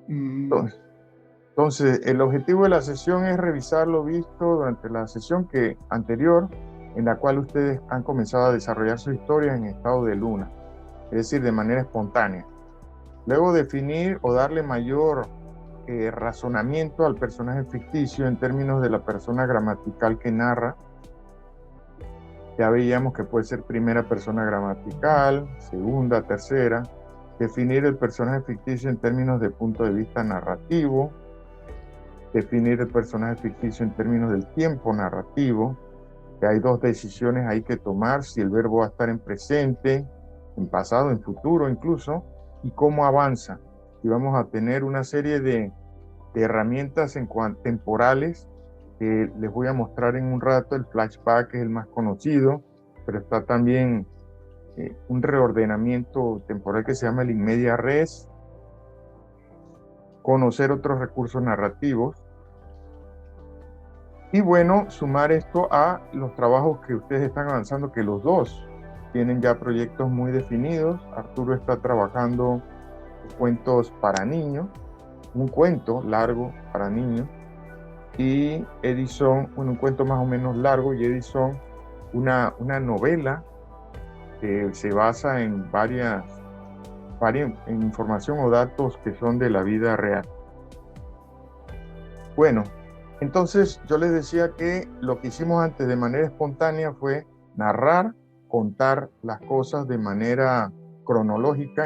Mm, Entonces, el objetivo de la sesión es revisar lo visto durante la sesión anterior, en la cual ustedes han comenzado a desarrollar sus historias en estado de luna, es decir, de manera espontánea. Luego definir o darle mayor razonamiento al personaje ficticio en términos de la persona gramatical que narra. Ya veíamos que puede ser primera persona gramatical, segunda, tercera. Definir el personaje ficticio en términos de punto de vista narrativo. Definir el personaje ficticio en términos del tiempo narrativo, que hay dos decisiones ahí que tomar, si el verbo va a estar en presente, en pasado, en futuro incluso, y cómo avanza. Y vamos a tener una serie de herramientas temporales que les voy a mostrar en un rato. El flashback es el más conocido, pero está también un reordenamiento temporal que se llama el in media res, conocer otros recursos narrativos y bueno, sumar esto a los trabajos que ustedes están avanzando, que los dos tienen ya proyectos muy definidos. Arturo está trabajando cuentos para niños, un cuento largo para niños, y Edison, bueno, un cuento más o menos largo, y Edison, una novela que se basa en en información o datos que son de la vida real. Bueno, entonces yo les decía que lo que hicimos antes de manera espontánea fue narrar, contar las cosas de manera cronológica,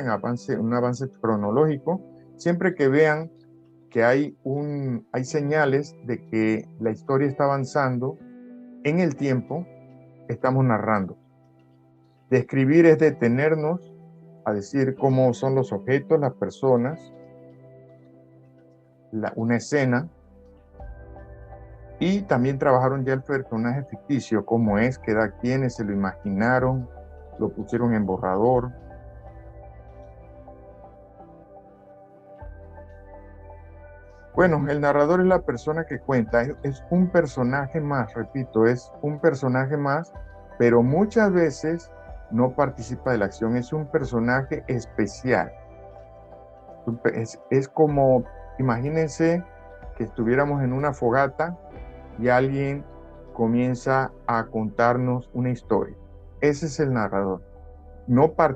un avance cronológico, siempre que vean que hay señales de que la historia está avanzando en el tiempo, estamos narrando. Describir es detenernos a decir cómo son los objetos, las personas, una escena, y también trabajaron ya el personaje ficticio, cómo es, qué edad tiene, se lo imaginaron, lo pusieron en borrador. Bueno, el narrador es la persona que cuenta, es un personaje más, repito, es un personaje más, pero muchas veces no participa de la acción, es un personaje especial. Es como, imagínense que estuviéramos en una fogata y alguien comienza a contarnos una historia. Ese es el narrador.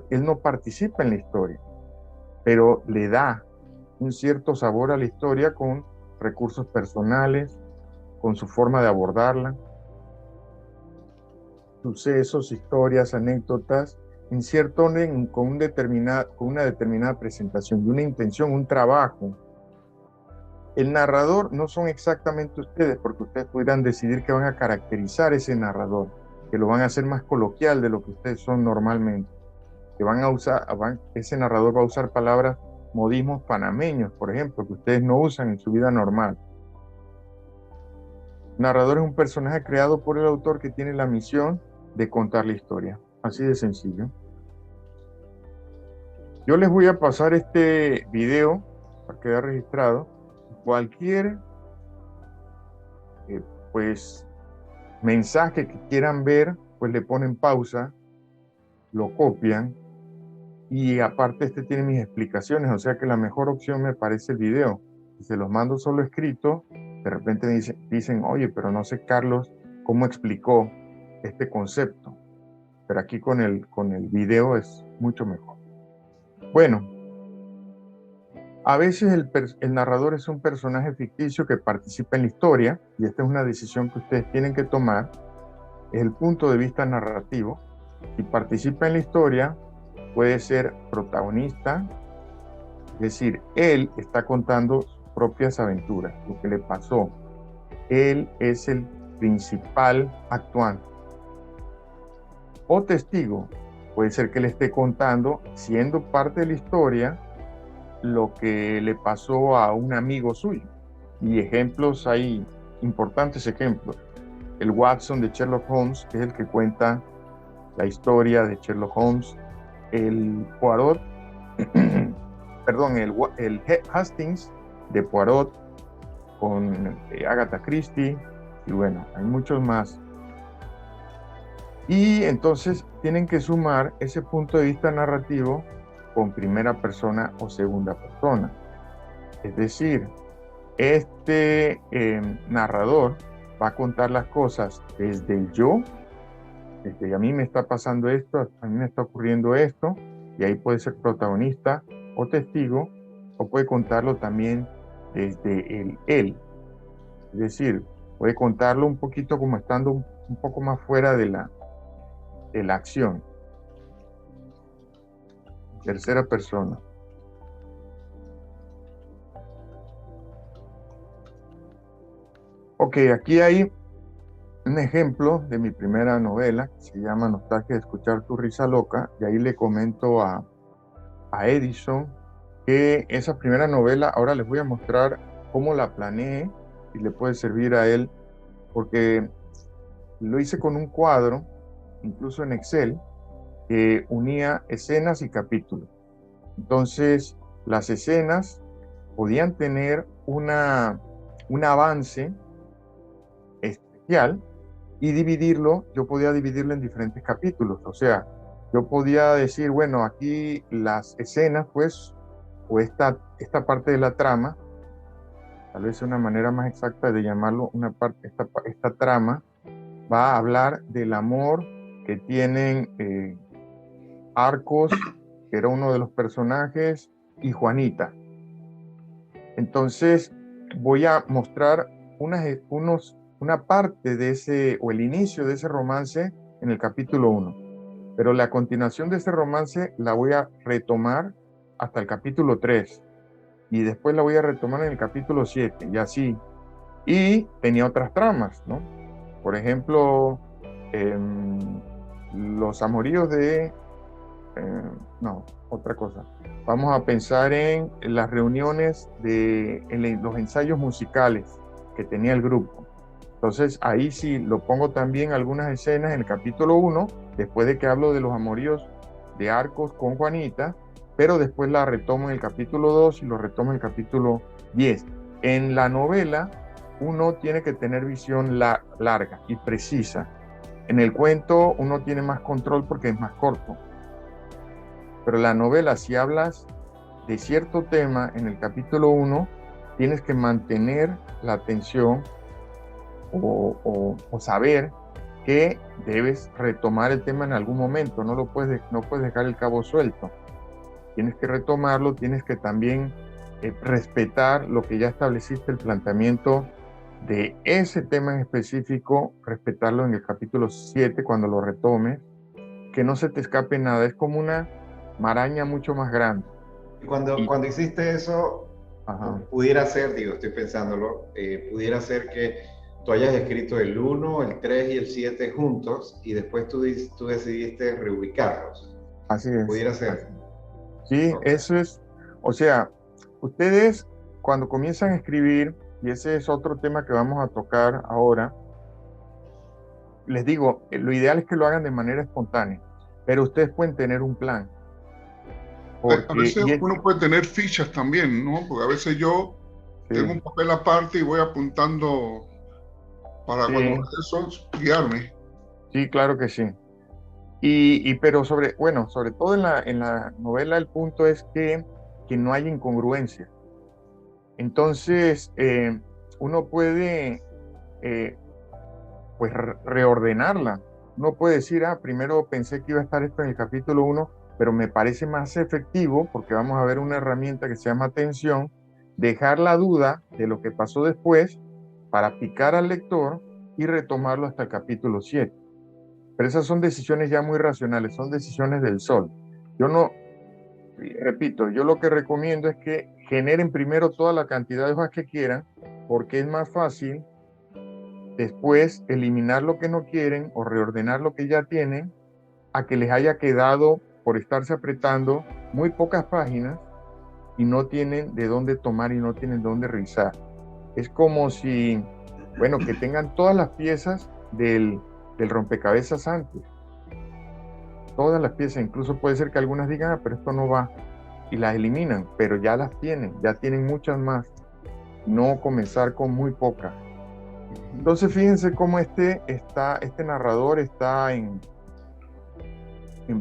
Él no participa en la historia, pero le da un cierto sabor a la historia con recursos personales, con su forma de abordarla, sucesos, historias, anécdotas, en cierto orden, con una determinada presentación y una intención, un trabajo. El narrador no son exactamente ustedes, porque ustedes podrán decidir que van a caracterizar ese narrador, que lo van a hacer más coloquial de lo que ustedes son normalmente, que ese narrador va a usar palabras, modismos panameños, por ejemplo, que ustedes no usan en su vida normal. El narrador es un personaje creado por el autor que tiene la misión de contar la historia. Así de sencillo. Yo les voy a pasar este video para que quede registrado. Cualquier eh, pues mensaje que quieran ver, pues le ponen pausa, lo copian y aparte este tiene mis explicaciones, o sea que la mejor opción me parece el video. Si se los mando solo escrito, de repente dicen, oye, pero no sé, Carlos, cómo explicó este concepto. Pero aquí con el video es mucho mejor. Bueno, a veces el narrador es un personaje ficticio que participa en la historia, y esta es una decisión que ustedes tienen que tomar, es el punto de vista narrativo. Si participa en la historia, puede ser protagonista, es decir, él está contando sus propias aventuras, lo que le pasó. Él es el principal actuante. O testigo, puede ser que le esté contando, siendo parte de la historia, lo que le pasó a un amigo suyo. Y ejemplos, hay importantes ejemplos. El Watson de Sherlock Holmes, que es el que cuenta la historia de Sherlock Holmes. El Poirot, perdón, el Hastings de Poirot con Agatha Christie, y bueno, hay muchos más. Y entonces tienen que sumar ese punto de vista narrativo con primera persona o segunda persona. Es decir, este narrador va a contar las cosas desde el yo, desde a mí me está pasando esto, a mí me está ocurriendo esto, y ahí puede ser protagonista o testigo, o puede contarlo también desde el él. Es decir, puede contarlo un poquito como estando un poco más fuera de la acción. Tercera persona. Ok, aquí hay un ejemplo de mi primera novela, que se llama Nostalgia de escuchar tu risa loca, y ahí le comento a Edison que esa primera novela, ahora les voy a mostrar cómo la planeé y le puede servir a él, porque lo hice con un cuadro, incluso en Excel, que unía escenas y capítulos. Entonces, las escenas podían tener un avance especial y dividirlo, yo podía dividirlo en diferentes capítulos. O sea, yo podía decir, bueno, aquí las escenas, pues, o esta parte de la trama, tal vez una manera más exacta de llamarlo, una parte, esta trama va a hablar del amor que tienen Arcos, que era uno de los personajes, y Juanita. Entonces, voy a mostrar una parte de ese, o el inicio de ese romance en el capítulo 1. Pero la continuación de ese romance la voy a retomar hasta el capítulo 3. Y después la voy a retomar en el capítulo 7, y así. Y tenía otras tramas, ¿no? Por ejemplo, los amoríos de no, otra cosa. Vamos a pensar en las reuniones en los ensayos musicales que tenía el grupo. Entonces, ahí sí lo pongo también algunas escenas en el capítulo 1, después de que hablo de los amoríos de Arcos con Juanita, pero después la retomo en el capítulo 2 y lo retomo en el capítulo 10. En la novela, uno tiene que tener visión larga y precisa. En el cuento, uno tiene más control porque es más corto. Pero la novela, si hablas de cierto tema en el capítulo 1, tienes que mantener la atención o saber que debes retomar el tema en algún momento, no puedes dejar el cabo suelto. Tienes que retomarlo, tienes que también respetar lo que ya estableciste, el planteamiento de ese tema en específico, respetarlo en el capítulo 7 cuando lo retomes, que no se te escape nada, es como una maraña mucho más grande. Cuando hiciste eso, Ajá. pudiera ser, digo, estoy pensándolo, pudiera ser que tú hayas escrito el 1, el 3 y el 7 juntos y después tú decidiste reubicarlos. Así es. Pudiera ser. Sí, Ok. eso es, o sea, ustedes cuando comienzan a escribir, y ese es otro tema que vamos a tocar ahora, les digo, lo ideal es que lo hagan de manera espontánea, pero ustedes pueden tener un plan, A porque, veces uno puede tener fichas también, ¿no? Porque a veces yo sí, tengo un papel aparte y voy apuntando para cuando sí, eso guiarme. sí, claro que sí. Pero bueno, sobre todo en la novela el punto es que no hay incongruencia. Entonces, uno puede eh, pues reordenarla. Uno puede decir, primero pensé que iba a estar esto en el capítulo 1, pero me parece más efectivo, porque vamos a ver una herramienta que se llama atención, dejar la duda de lo que pasó después para picar al lector y retomarlo hasta el capítulo 7. Pero esas son decisiones ya muy racionales, son decisiones del sol. Yo no, repito, yo lo que recomiendo es que generen primero toda la cantidad de hojas que quieran, porque es más fácil después eliminar lo que no quieren o reordenar lo que ya tienen, a que les haya quedado por estarse apretando muy pocas páginas y no tienen de dónde tomar y no tienen de dónde revisar. Es como si, bueno, que tengan todas las piezas del rompecabezas antes, todas las piezas, incluso puede ser que algunas digan, pero esto no va, y las eliminan, pero ya las tienen, ya tienen muchas más, no comenzar con muy pocas. Entonces fíjense cómo este narrador está en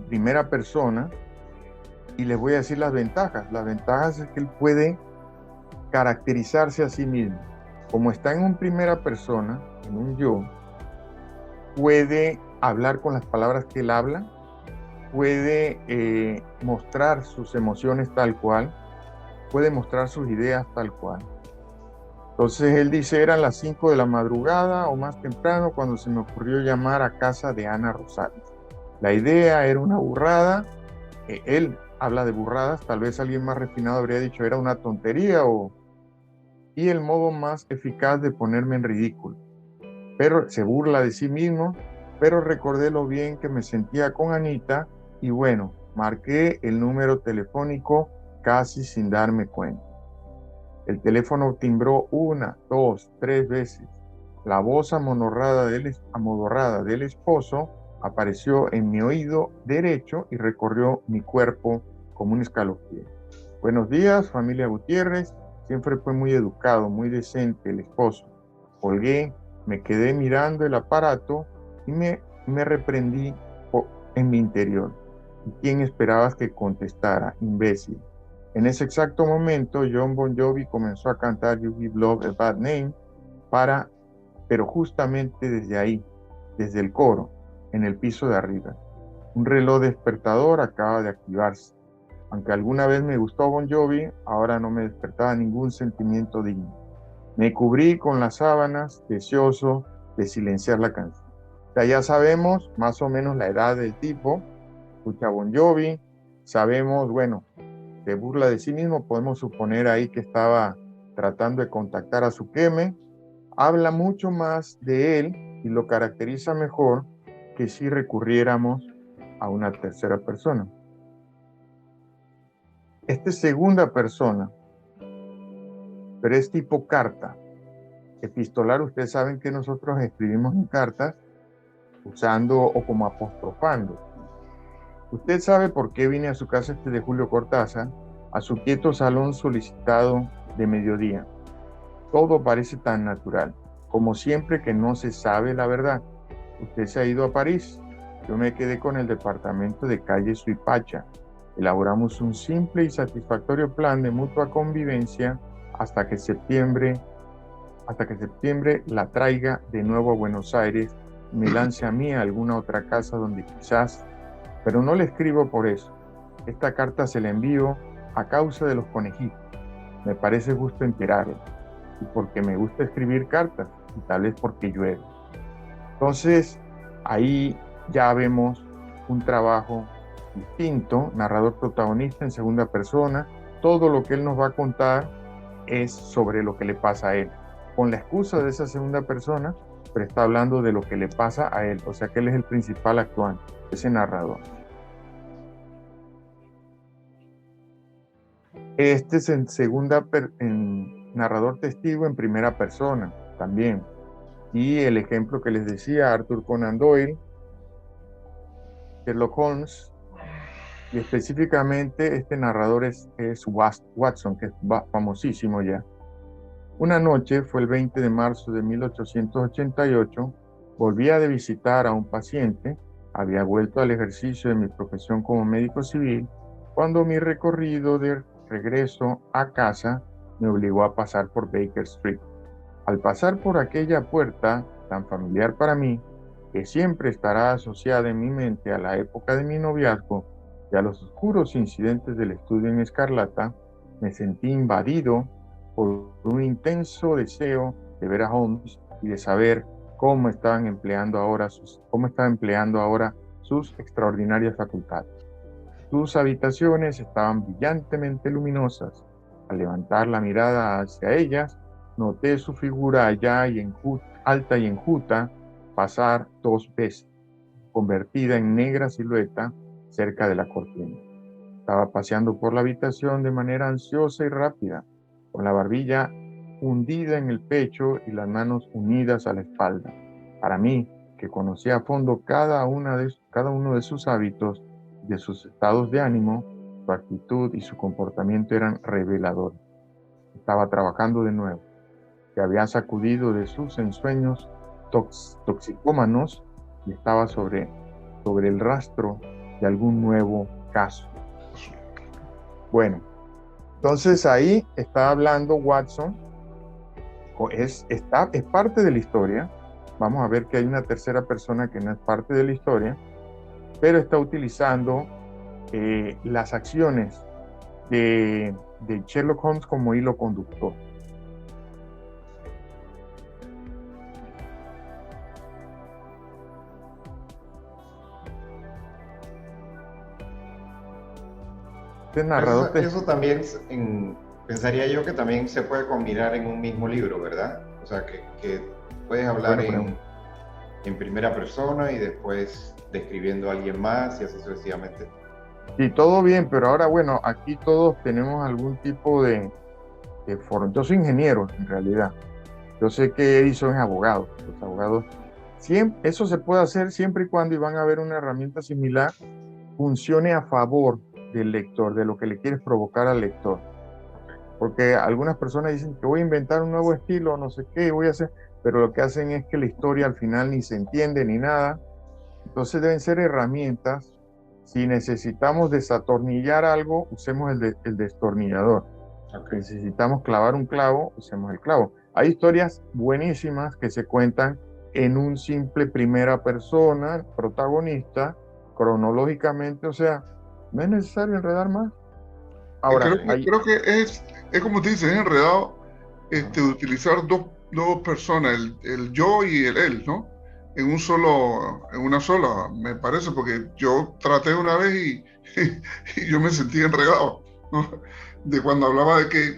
primera persona, y les voy a decir las ventajas. Las ventajas es que él puede caracterizarse a sí mismo. Como está en una primera persona, en un yo, puede hablar con las palabras que él habla, puede mostrar sus emociones tal cual, puede mostrar sus ideas tal cual. Entonces él dice, eran las 5 de la madrugada o más temprano cuando se me ocurrió llamar a casa de Ana Rosales. La idea era una burrada, él habla de burradas, tal vez alguien más refinado habría dicho era una tontería y el modo más eficaz de ponerme en ridículo. Pero se burla de sí mismo, pero recordé lo bien que me sentía con Anita y bueno, marqué el número telefónico casi sin darme cuenta. El teléfono timbró 1, 2, 3 veces. La voz amodorrada del esposo apareció en mi oído derecho y recorrió mi cuerpo como un escalofrío. Buenos días, familia Gutiérrez. Siempre fue muy educado, muy decente el esposo. Colgué, me quedé mirando el aparato y me reprendí en mi interior. ¿Y quién esperabas que contestara, imbécil? En ese exacto momento, John Bon Jovi comenzó a cantar You Give Love a Bad Name pero justamente desde ahí, desde el coro, en el piso de arriba. Un reloj despertador acaba de activarse. Aunque alguna vez me gustó Bon Jovi, ahora no me despertaba ningún sentimiento digno. Me cubrí con las sábanas, deseoso de silenciar la canción. O sea, ya sabemos más o menos la edad del tipo, escucha Bon Jovi, sabemos, bueno, se burla de sí mismo, podemos suponer ahí que estaba tratando de contactar a su queme, habla mucho más de él y lo caracteriza mejor que si recurriéramos a una tercera persona. Esta es segunda persona, pero es tipo carta. Epistolar, ustedes saben que nosotros escribimos en cartas usando o como apostrofando. Usted sabe por qué vine a su casa de Julio Cortázar, a su quieto salón solicitado de mediodía. Todo parece tan natural, como siempre que no se sabe la verdad. Usted se ha ido a París. Yo me quedé con el departamento de calle Suipacha. Elaboramos un simple y satisfactorio plan de mutua convivencia hasta que septiembre la traiga de nuevo a Buenos Aires y me lance a mí a alguna otra casa donde quizás, pero no le escribo por eso. Esta carta se la envío a causa de los conejitos. Me parece justo enterarlo y porque me gusta escribir cartas y tal vez porque llueve. Entonces, ahí ya vemos un trabajo distinto, narrador protagonista en segunda persona. Todo lo que él nos va a contar es sobre lo que le pasa a él, con la excusa de esa segunda persona, pero está hablando de lo que le pasa a él, o sea que él es el principal actuante, ese narrador. Este es en narrador testigo en primera persona también. Y el ejemplo que les decía, Arthur Conan Doyle, Sherlock Holmes, y específicamente este narrador es Watson, que es famosísimo ya. Una noche, fue el 20 de marzo de 1888, volvía de visitar a un paciente, había vuelto al ejercicio de mi profesión como médico civil, cuando mi recorrido de regreso a casa me obligó a pasar por Baker Street. Al pasar por aquella puerta tan familiar para mí, que siempre estará asociada en mi mente a la época de mi noviazgo y a los oscuros incidentes del estudio en Escarlata, me sentí invadido por un intenso deseo de ver a Holmes y de saber cómo estaba empleando ahora sus extraordinarias facultades. Sus habitaciones estaban brillantemente luminosas. Al levantar la mirada hacia ellas, noté su figura alta y enjuta pasar 2 veces, convertida en negra silueta cerca de la cortina. Estaba paseando por la habitación de manera ansiosa y rápida, con la barbilla hundida en el pecho y las manos unidas a la espalda. Para mí, que conocía a fondo cada uno de sus hábitos, de sus estados de ánimo, su actitud y su comportamiento eran reveladores. Estaba trabajando de nuevo. Se había sacudido de sus ensueños toxicómanos y estaba sobre el rastro de algún nuevo caso. Bueno, Entonces ahí está hablando Watson, es parte de la historia. Vamos a ver que hay una tercera persona que no es parte de la historia, pero está utilizando las acciones de Sherlock Holmes como hilo conductor. Este narrador Eso también, pensaría yo que también se puede combinar en un mismo libro, ¿verdad? O sea, que puedes hablar en primera persona y después describiendo a alguien más y así sucesivamente. Sí, todo bien, pero ahora, bueno, aquí todos tenemos algún tipo de forma. Yo soy ingeniero, en realidad. Yo sé que Edison es abogado. Los abogados, eso se puede hacer siempre y cuando, y van a ver una herramienta similar, funcione a favor del lector, de lo que le quieres provocar al lector. Porque algunas personas dicen que voy a inventar un nuevo estilo, no sé qué, voy a hacer, pero lo que hacen es que la historia al final ni se entiende ni nada. Entonces deben ser herramientas. Si necesitamos desatornillar algo, usemos el destornillador. Okay. Necesitamos clavar un clavo, usemos el clavo. Hay historias buenísimas que se cuentan en un simple primera persona, protagonista, cronológicamente, o sea, no es necesario enredar más. Ahora, Creo que es como te dices, es enredado utilizar dos personas, el yo y el él, ¿no? En una sola, me parece, porque yo traté una vez y yo me sentí enredado, ¿no? De cuando hablaba de que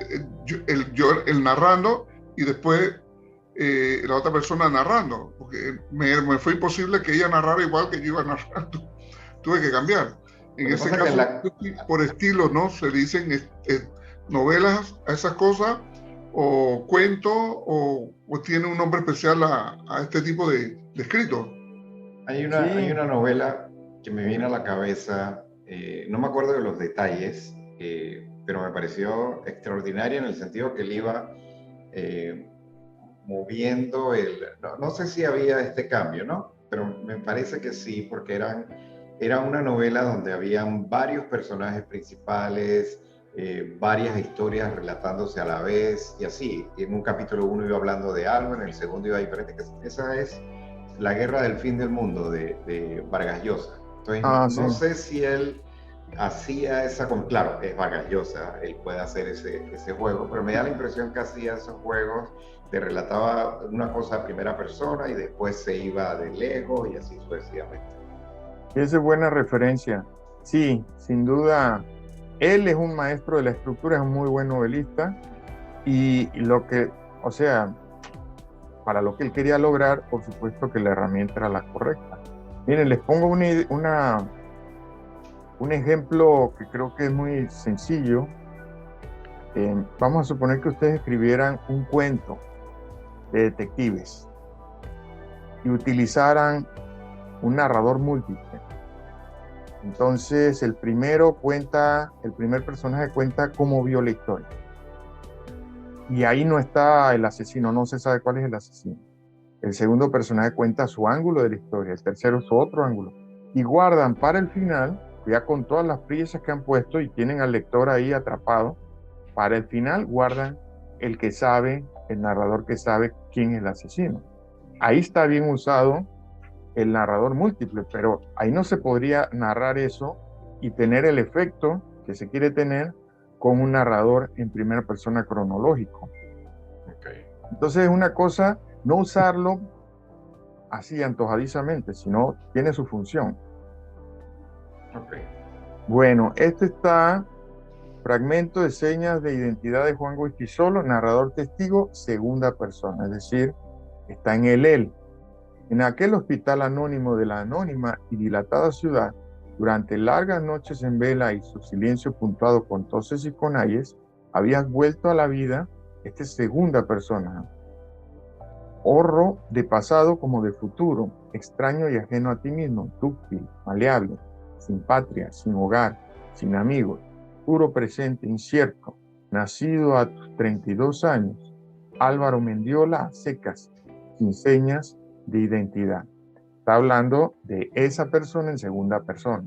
el narrando y después la otra persona narrando, porque me fue imposible que ella narrara igual que yo iba narrando. Tuve que cambiar. En ese caso, por estilo, ¿no? Se dicen novelas a esas cosas, o cuento, o tiene un nombre especial a este tipo de escritos. Hay una novela que me viene a la cabeza, no me acuerdo de los detalles, pero me pareció extraordinaria en el sentido que él iba moviendo no sé si había este cambio, ¿no? Pero me parece que sí, porque era una novela donde habían varios personajes principales, varias historias relatándose a la vez y así. Y en un capítulo uno iba hablando de algo, en el segundo iba diferente. Esa es La Guerra del Fin del Mundo de Vargas Llosa. Entonces, no sí. sé si él hacía claro, es Vargas Llosa, él puede hacer ese juego, pero me da la impresión que hacía esos juegos, te relataba una cosa a primera persona y después se iba de lejos y así sucesivamente. Esa es buena referencia. Sí, sin duda, él es un maestro de la estructura, es un muy buen novelista y o sea, para lo que él quería lograr, por supuesto que la herramienta era la correcta. Miren, les pongo un ejemplo que creo que es muy sencillo. Vamos a suponer que ustedes escribieran un cuento de detectives y utilizaran un narrador múltiple. Entonces, el primer personaje cuenta cómo vio la historia. Y ahí no está el asesino, no se sabe cuál es el asesino. El segundo personaje cuenta su ángulo de la historia, el tercero su otro ángulo. Y guardan para el final, ya con todas las piezas que han puesto y tienen al lector ahí atrapado, para el final guardan el narrador que sabe quién es el asesino. Ahí está bien usado el narrador múltiple, pero ahí no se podría narrar eso y tener el efecto que se quiere tener con un narrador en primera persona cronológico. Okay. Entonces es una cosa no usarlo así antojadizamente, sino tiene su función. Okay. Bueno, este está fragmento de señas de identidad de Juan Goytisolo, narrador testigo, segunda persona, es decir, está en el él. En aquel hospital anónimo de la anónima y dilatada ciudad, durante largas noches en vela y su silencio puntuado con toses y con ayes, habías vuelto a la vida, esta es segunda persona, horro de pasado como de futuro, extraño y ajeno a ti mismo, dúctil, maleable, sin patria, sin hogar, sin amigos, puro presente, incierto, nacido a tus 32 años, Álvaro Mendiola a secas, sin señas de identidad. Está hablando de esa persona en segunda persona,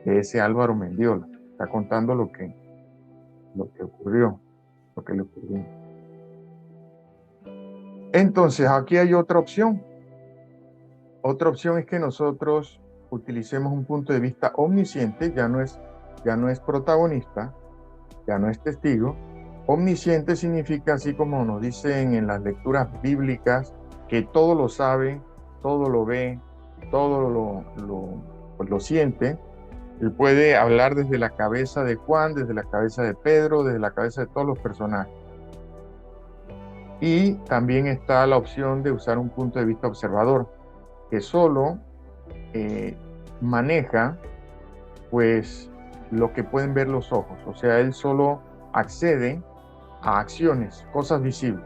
de ese Álvaro Mendiola. Está contando lo que lo que ocurrió, lo que le ocurrió. Entonces, aquí hay otra opción. Otra opción es que nosotros utilicemos un punto de vista omnisciente, ya no es protagonista, ya no es testigo. Omnisciente significa, así como nos dicen en las lecturas bíblicas, que todo lo sabe, todo lo ve, todo pues lo siente. Él puede hablar desde la cabeza de Juan, desde la cabeza de Pedro, desde la cabeza de todos los personajes. Y también está la opción de usar un punto de vista observador, que solo maneja pues lo que pueden ver los ojos. O sea, él solo accede a acciones, cosas visibles.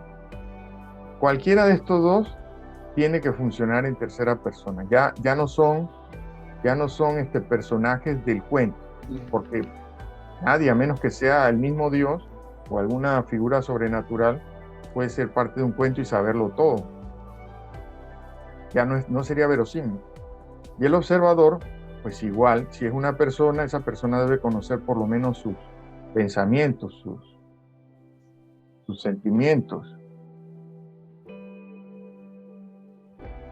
Cualquiera de estos dos tiene que funcionar en tercera persona. Ya no son personajes del cuento, porque nadie, a menos que sea el mismo Dios o alguna figura sobrenatural, puede ser parte de un cuento y saberlo todo. Ya no sería verosímil. Y el observador, pues igual, si es una persona, esa persona debe conocer por lo menos sus pensamientos, sus sentimientos.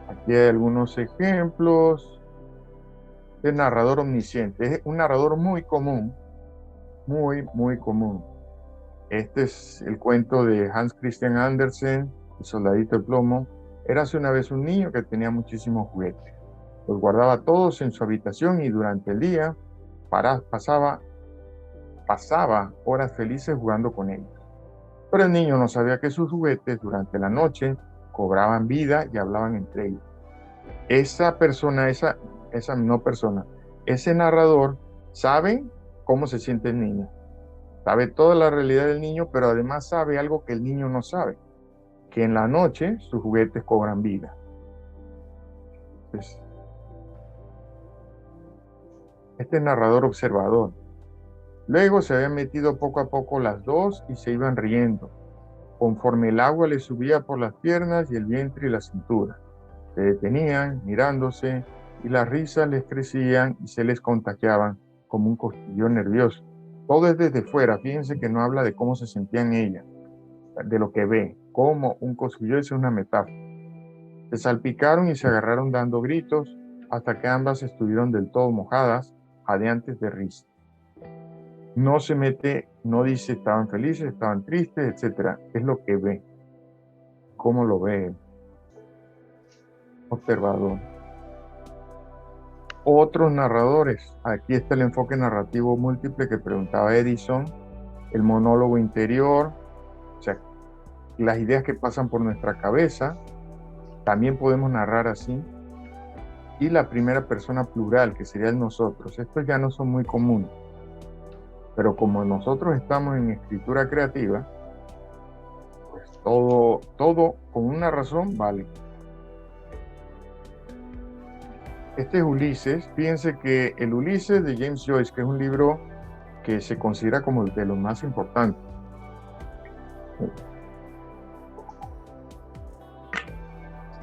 Aquí hay algunos ejemplos de narrador omnisciente. Es un narrador muy común, muy común. Este es el cuento de Hans Christian Andersen, El soldadito de plomo. Érase una vez un niño que tenía muchísimos juguetes. Los guardaba todos en su habitación y durante el día pasaba horas felices jugando con ellos. Pero el niño no sabía que sus juguetes durante la noche cobraban vida y hablaban entre ellos. Ese narrador sabe cómo se siente el niño, sabe toda la realidad del niño, pero además sabe algo que el niño no sabe, que en la noche sus juguetes cobran vida. Entonces, este narrador observador. Luego se habían metido poco a poco las dos y se iban riendo, conforme el agua les subía por las piernas y el vientre y la cintura. Se detenían mirándose y las risas les crecían y se les contagiaban como un cosquilleo nervioso. Todo es desde fuera, fíjense que no habla de cómo se sentían ellas, de lo que ve, como un cosquilleo es una metáfora. Se salpicaron y se agarraron dando gritos hasta que ambas estuvieron del todo mojadas, jadeantes de risa. No se mete, no dice estaban felices, estaban tristes, etc. Es lo que ve, cómo lo ve. Observador. Otros narradores. Aquí está el enfoque narrativo múltiple que preguntaba Edison, el monólogo interior, o sea, las ideas que pasan por nuestra cabeza, también podemos narrar así, y la primera persona plural, que sería el nosotros. Estos ya no son muy comunes, pero como nosotros estamos en escritura creativa, pues todo con una razón vale. Este es Ulises. Fíjense que el Ulises de James Joyce, que es un libro que se considera como de los más importantes.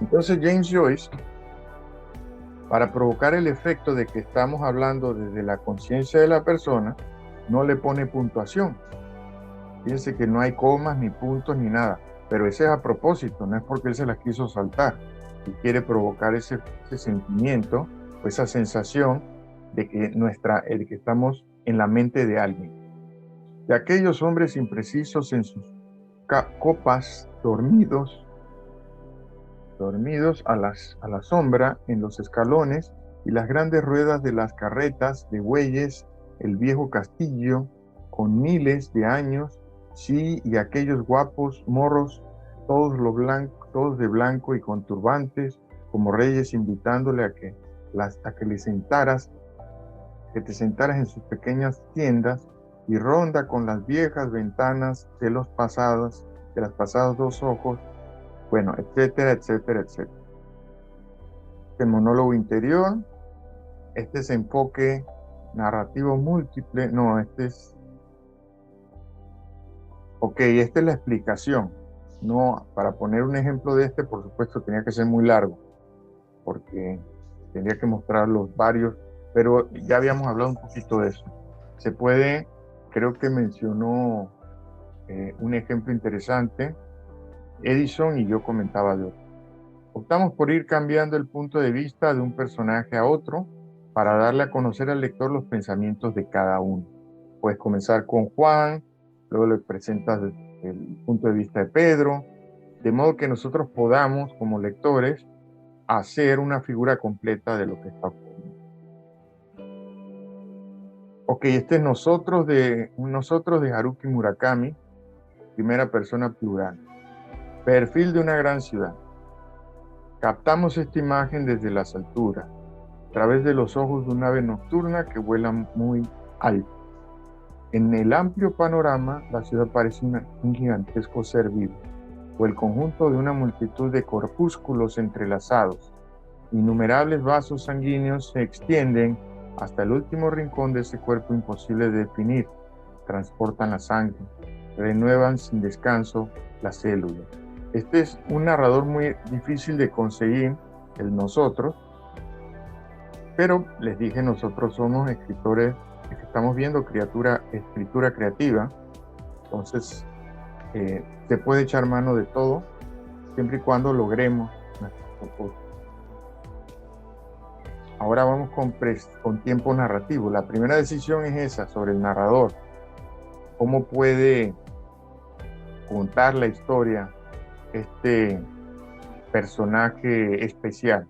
Entonces James Joyce, para provocar el efecto de que estamos hablando desde la conciencia de la persona, no le pone puntuación. Fíjense que no hay comas, ni puntos, ni nada. Pero ese es a propósito, no es porque él se las quiso saltar. Y quiere provocar ese sentimiento o esa sensación de que estamos en la mente de alguien. De aquellos hombres imprecisos en sus copas, dormidos a la sombra en los escalones y las grandes ruedas de las carretas de bueyes, el viejo castillo con miles de años, sí, y aquellos guapos morros, todos de blanco y con turbantes, como reyes invitándole a que te sentaras en sus pequeñas tiendas y ronda con las viejas ventanas de las pasados 2 ojos, bueno, etcétera, etcétera, etcétera. El monólogo interior, este es enfoque narrativo múltiple, no, esta es la explicación. No, para poner un ejemplo de por supuesto, tenía que ser muy largo, porque tendría que mostrar los varios, pero ya habíamos hablado un poquito de eso. Se puede creo que mencionó un ejemplo interesante, Edison, y yo comentaba de otro. Optamos por ir cambiando el punto de vista de un personaje a otro para darle a conocer al lector los pensamientos de cada uno. Puedes comenzar con Juan, luego le presentas el punto de vista de Pedro, de modo que nosotros podamos, como lectores, hacer una figura completa de lo que está ocurriendo. Ok, este es nosotros de Haruki Murakami, primera persona plural. Perfil de una gran ciudad. Captamos esta imagen desde las alturas, a través de los ojos de un ave nocturna que vuela muy alto. En el amplio panorama, la ciudad parece un gigantesco ser vivo, o el conjunto de una multitud de corpúsculos entrelazados. Innumerables vasos sanguíneos se extienden hasta el último rincón de ese cuerpo imposible de definir. Transportan la sangre, renuevan sin descanso las células. Este es un narrador muy difícil de conseguir, el nosotros, pero les dije, nosotros somos escritores que estamos viendo escritura creativa, entonces se puede echar mano de todo, siempre y cuando logremos nuestros propósitos. Ahora vamos con tiempo narrativo. La primera decisión es esa, sobre el narrador. ¿Cómo puede contar la historia este personaje especial?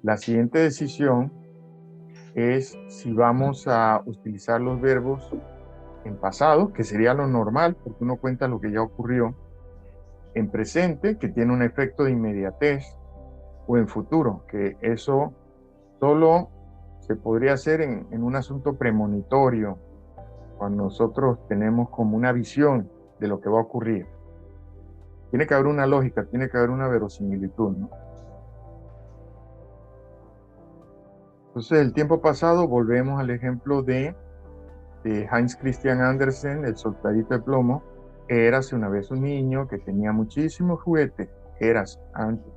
La siguiente decisión es si vamos a utilizar los verbos en pasado, que sería lo normal, porque uno cuenta lo que ya ocurrió, en presente, que tiene un efecto de inmediatez, o en futuro, que eso solo se podría hacer en un asunto premonitorio, cuando nosotros tenemos como una visión de lo que va a ocurrir. Tiene que haber una lógica, tiene que haber una verosimilitud, ¿no? Entonces, el tiempo pasado, volvemos al ejemplo de Hans Christian Andersen, el soldadito de plomo. Érase una vez un niño que tenía muchísimos juguetes, antes.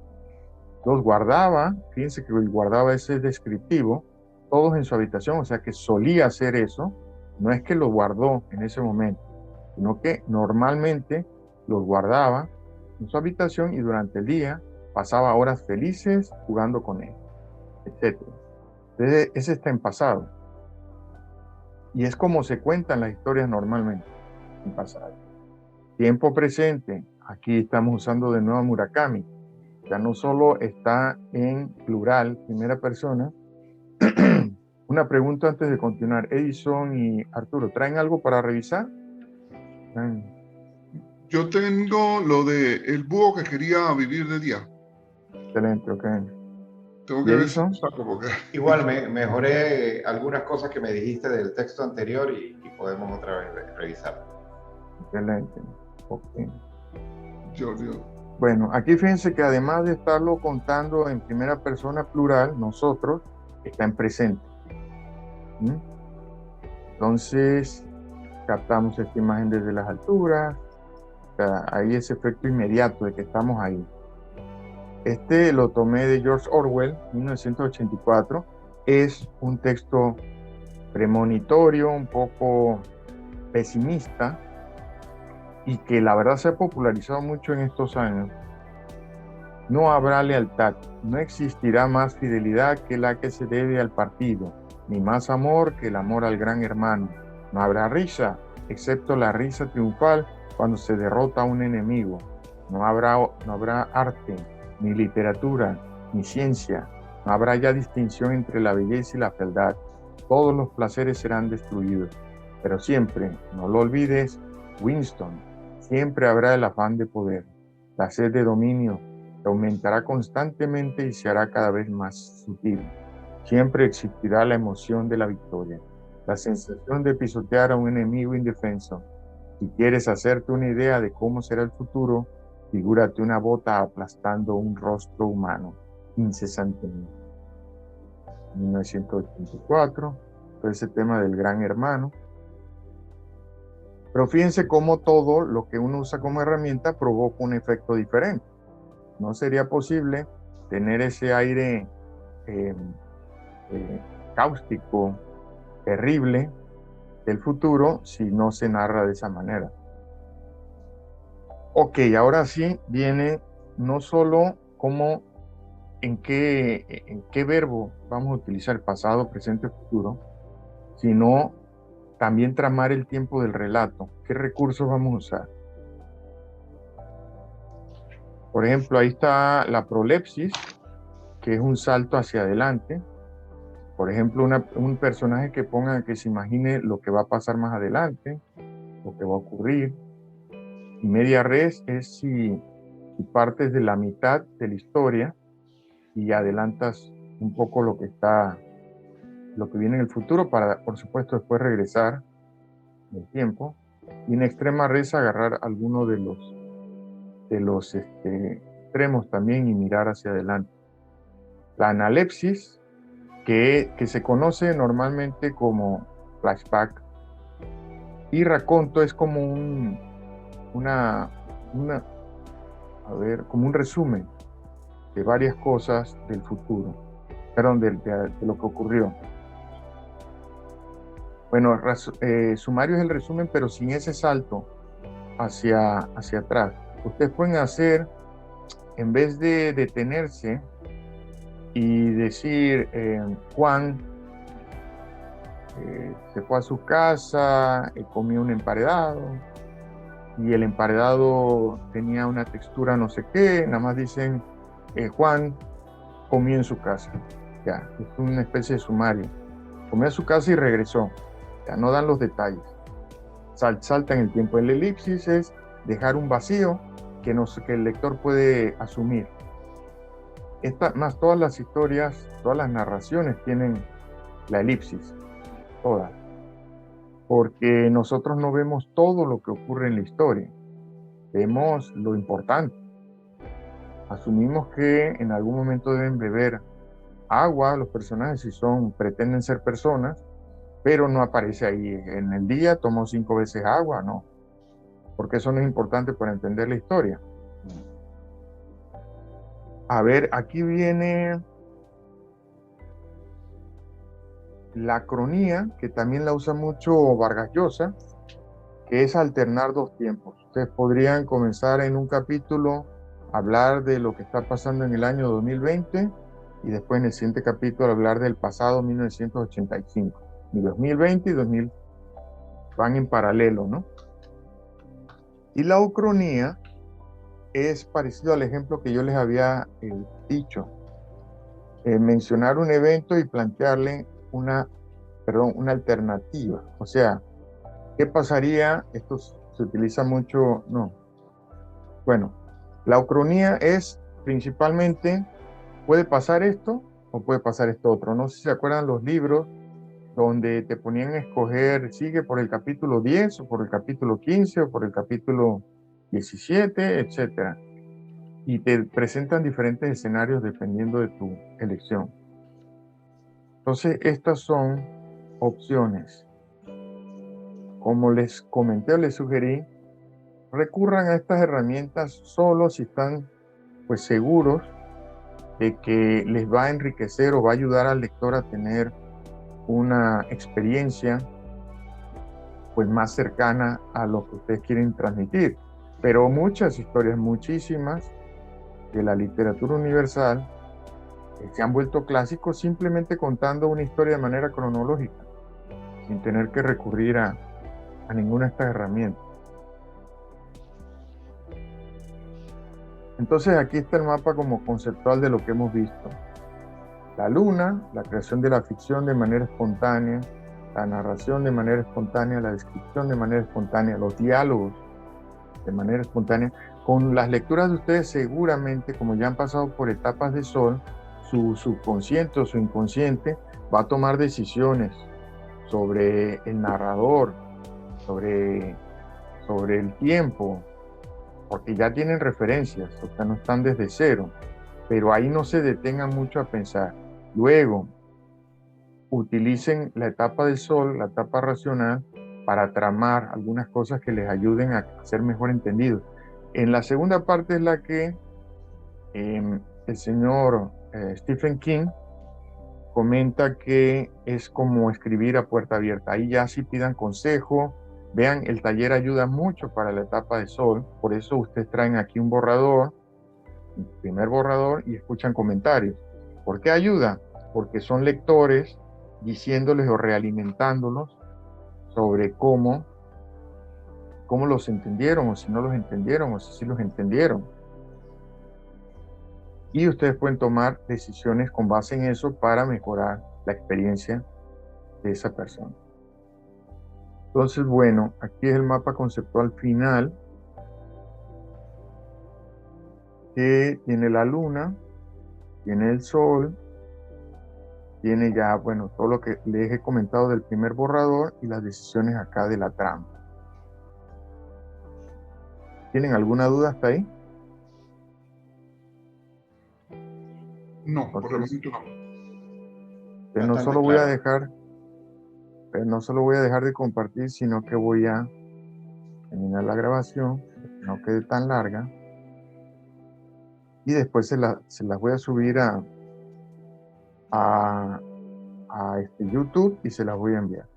Los guardaba, fíjense que guardaba ese descriptivo, todos en su habitación, o sea que solía hacer eso, no es que los guardó en ese momento, sino que normalmente los guardaba en su habitación y durante el día pasaba horas felices jugando con él, etc. Entonces, ese está en pasado. Y es como se cuentan las historias normalmente, en pasado. Tiempo presente, aquí estamos usando de nuevo a Murakami. Ya no solo está en plural, primera persona. Una pregunta antes de continuar. Edison y Arturo, ¿traen algo para revisar? Yo tengo lo de el búho que quería vivir de día. Excelente, ok. Tengo que ver si lo saco porque... Igual mejoré algunas cosas que me dijiste del texto anterior y podemos otra vez revisar. Excelente. Okay. Yo. Bueno, aquí fíjense que además de estarlo contando en primera persona plural, nosotros, está en presente. Entonces, captamos esta imagen desde las alturas. O sea, hay ese efecto inmediato de que estamos ahí. Este lo tomé de George Orwell, 1984. Es un texto premonitorio, un poco pesimista, y que la verdad se ha popularizado mucho en estos años. No habrá lealtad, no existirá más fidelidad que la que se debe al partido, ni más amor que el amor al gran hermano. No habrá risa, excepto la risa triunfal cuando se derrota a un enemigo. No habrá arte, ni literatura, ni ciencia. No habrá ya distinción entre la belleza y la fealdad. Todos los placeres serán destruidos. Pero siempre, no lo olvides, Winston, siempre habrá el afán de poder, la sed de dominio, que aumentará constantemente y se hará cada vez más sutil. Siempre existirá la emoción de la victoria, la sensación de pisotear a un enemigo indefenso. Si quieres hacerte una idea de cómo será el futuro, figúrate una bota aplastando un rostro humano incesantemente. 1984, todo ese tema del gran hermano. Pero fíjense cómo todo lo que uno usa como herramienta provoca un efecto diferente. No sería posible tener ese aire cáustico, terrible, del futuro si no se narra de esa manera. Ok, ahora sí viene no solo cómo, en qué verbo vamos a utilizar pasado, presente, futuro, sino también tramar el tiempo del relato. ¿Qué recursos vamos a usar? Por ejemplo, ahí está la prolepsis, que es un salto hacia adelante. Por ejemplo, un personaje que ponga, que se imagine lo que va a pasar más adelante, lo que va a ocurrir. Y media res es si partes de la mitad de la historia y adelantas un poco lo que viene en el futuro para, por supuesto, después regresar en el tiempo. Y en extrema res agarrar alguno de los extremos también y mirar hacia adelante. La analepsis, que se conoce normalmente como flashback, y raconto es como como un resumen de varias cosas del futuro, perdón, de lo que ocurrió. Bueno, sumario es el resumen, pero sin ese salto hacia atrás. Ustedes pueden hacer, en vez de detenerse y decir, Juan se fue a su casa, comió un emparedado, y el emparedado tenía una textura no sé qué, nada más dicen, Juan comió en su casa. Ya, es una especie de sumario. Comió a su casa y regresó. Ya, no dan los detalles. Saltan el tiempo. El elipsis es dejar un vacío que el lector puede asumir. Más todas las historias, todas las narraciones tienen la elipsis, todas. Porque nosotros no vemos todo lo que ocurre en la historia. Vemos lo importante. Asumimos que en algún momento deben beber agua los personajes si pretenden ser personas, pero no aparece ahí. En el día tomó 5 veces agua, no. Porque eso no es importante para entender la historia. A ver, aquí viene la cronía, que también la usa mucho Vargas Llosa, que es alternar 2 tiempos. Ustedes podrían comenzar en un capítulo a hablar de lo que está pasando en el año 2020 y después en el siguiente capítulo hablar del pasado 1985. Y 2020 y 2000 van en paralelo, ¿no? Y la ucronía es parecido al ejemplo que yo les había dicho. Mencionar un evento y plantearle una alternativa. O sea, ¿qué pasaría? Esto se utiliza mucho, no. Bueno, la ucronía es principalmente, puede pasar esto o puede pasar esto otro. No sé si se acuerdan los libros donde te ponían a escoger, sigue por el capítulo 10 o por el capítulo 15 o por el capítulo 17, etcétera. Y te presentan diferentes escenarios dependiendo de tu elección. Entonces, estas son opciones. Como les comenté o les sugerí, recurran a estas herramientas solo si están pues seguros de que les va a enriquecer o va a ayudar al lector a tener una experiencia pues más cercana a lo que ustedes quieren transmitir. Pero muchas historias, muchísimas de la literatura universal se han vuelto clásicos simplemente contando una historia de manera cronológica, sin tener que recurrir a ninguna de estas herramientas. Entonces aquí está el mapa como conceptual de lo que hemos visto. La luna, la creación de la ficción de manera espontánea, la narración de manera espontánea, la descripción de manera espontánea, los diálogos de manera espontánea. Con las lecturas de ustedes seguramente, como ya han pasado por etapas de sol, su subconsciente o su inconsciente va a tomar decisiones sobre el narrador, sobre el tiempo, porque ya tienen referencias, o sea, no están desde cero, pero ahí no se detengan mucho a pensar. Luego, utilicen la etapa del sol, la etapa racional, para tramar algunas cosas que les ayuden a ser mejor entendidos. En la segunda parte es la que el señor Stephen King comenta que es como escribir a puerta abierta. Ahí ya sí pidan consejo. Vean, el taller ayuda mucho para la etapa de sol. Por eso ustedes traen aquí un borrador, un primer borrador, y escuchan comentarios. ¿Por qué ayuda? Porque son lectores diciéndoles o realimentándolos sobre cómo los entendieron, o si no los entendieron, o si sí los entendieron. Y ustedes pueden tomar decisiones con base en eso para mejorar la experiencia de esa persona. Entonces, bueno, aquí es el mapa conceptual final, que tiene la luna, tiene el sol, tiene ya, bueno, todo lo que les he comentado del primer borrador y las decisiones acá de la trama. ¿Tienen alguna duda hasta ahí? No, por el Entonces, momento no. no Bastante solo voy a claro. dejar, no solo voy a dejar de compartir, sino que voy a terminar la grabación, que no quede tan larga, y después se las voy a subir a YouTube y se las voy a enviar.